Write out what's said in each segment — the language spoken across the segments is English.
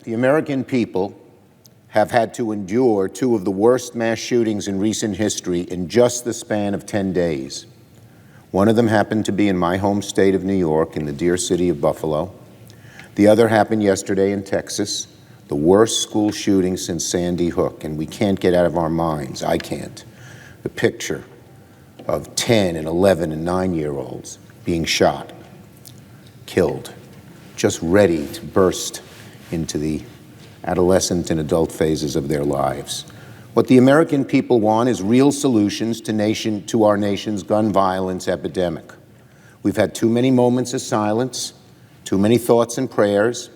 The American people have had to endure two of the worst mass shootings in recent history in just the span of 10 days. One of them happened to be in my home state of New York, in the dear city of Buffalo. The other happened yesterday in Texas, the worst school shooting since Sandy Hook, and we can't get out of our minds, I can't, the picture of 10 and 11 and 9-year-olds being shot, killed, just ready to burst into the adolescent and adult phases of their lives. What the American people want is real solutions to our nation's gun violence epidemic. We've had too many moments of silence, too many thoughts and prayers.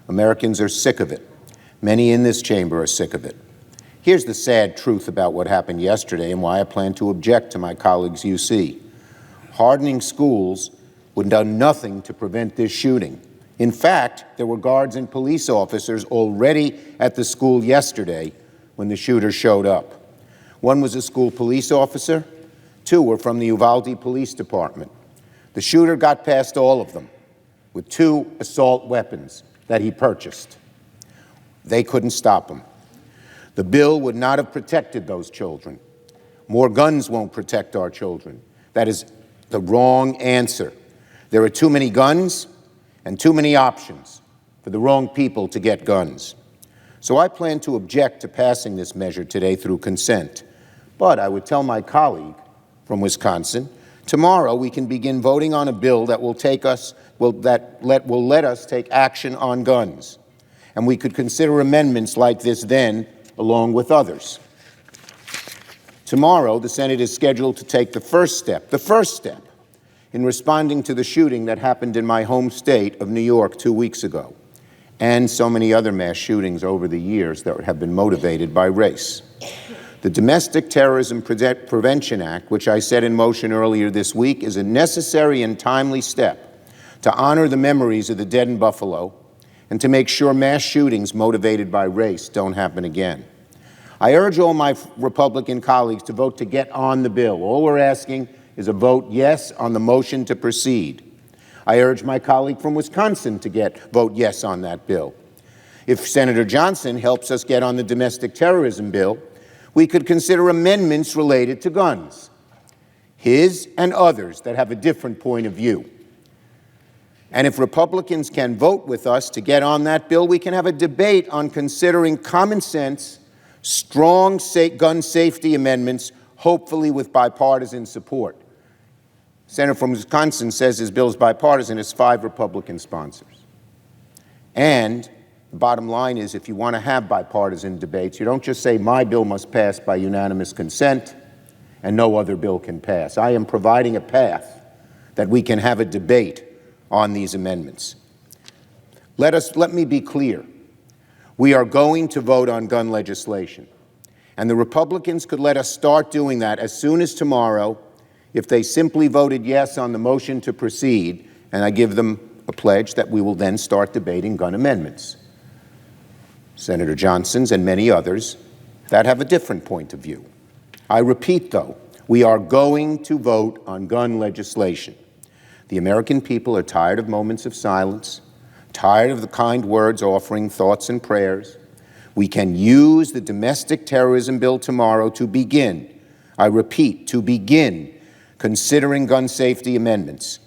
Americans are sick of it. Many in this chamber are sick of it. Here's the sad truth about what happened yesterday and why I plan to object to my colleagues' UC. Hardening schools would have done nothing to prevent this shooting. In fact, there were guards and police officers already at the school yesterday when the shooter showed up. One was a school police officer, two were from the Uvalde Police Department. The shooter got past all of them with 2 assault weapons that he purchased. They couldn't stop him. The bill would not have protected those children. More guns won't protect our children. That is the wrong answer. There are too many guns and too many options for the wrong people to get guns. So I plan to object to passing this measure today through consent. But I would tell my colleague from Wisconsin, tomorrow we can begin voting on a bill that will let us take action on guns. And we could consider amendments like this then, along with others. Tomorrow, the Senate is scheduled to take the first step in responding to the shooting that happened in my home state of New York 2 weeks ago, and so many other mass shootings over the years that have been motivated by race. The Domestic Terrorism Prevention Act, which I set in motion earlier this week, is a necessary and timely step to honor the memories of the dead in Buffalo and to make sure mass shootings motivated by race don't happen again. I urge all my Republican colleagues to vote to get on the bill. All we're asking is a vote yes on the motion to proceed. I urge my colleague from Wisconsin to vote yes on that bill. If Senator Johnson helps us get on the domestic terrorism bill, we could consider amendments related to guns, his and others that have a different point of view. And if Republicans can vote with us to get on that bill, we can have a debate on considering common sense, strong gun safety amendments, hopefully with bipartisan support. Senator from Wisconsin says his bill is bipartisan. It's 5 Republican sponsors. And the bottom line is, if you want to have bipartisan debates, you don't just say my bill must pass by unanimous consent and no other bill can pass. I am providing a path that we can have a debate on these amendments. Let me be clear. We are going to vote on gun legislation. And the Republicans could let us start doing that as soon as tomorrow if they simply voted yes on the motion to proceed, and I give them a pledge that we will then start debating gun amendments. Senator Johnson's and many others that have a different point of view. I repeat, though, we are going to vote on gun legislation. The American people are tired of moments of silence, tired of the kind words offering thoughts and prayers. We can use the domestic terrorism bill tomorrow to begin, I repeat, to begin considering gun safety amendments.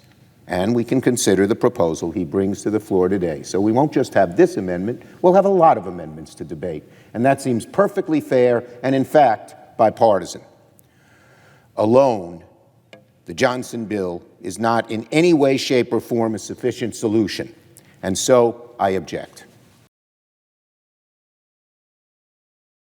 And we can consider the proposal he brings to the floor today. So we won't just have this amendment, we'll have a lot of amendments to debate. And that seems perfectly fair and, in fact, bipartisan. Alone, the Johnson bill is not in any way, shape, or form a sufficient solution. And so I object.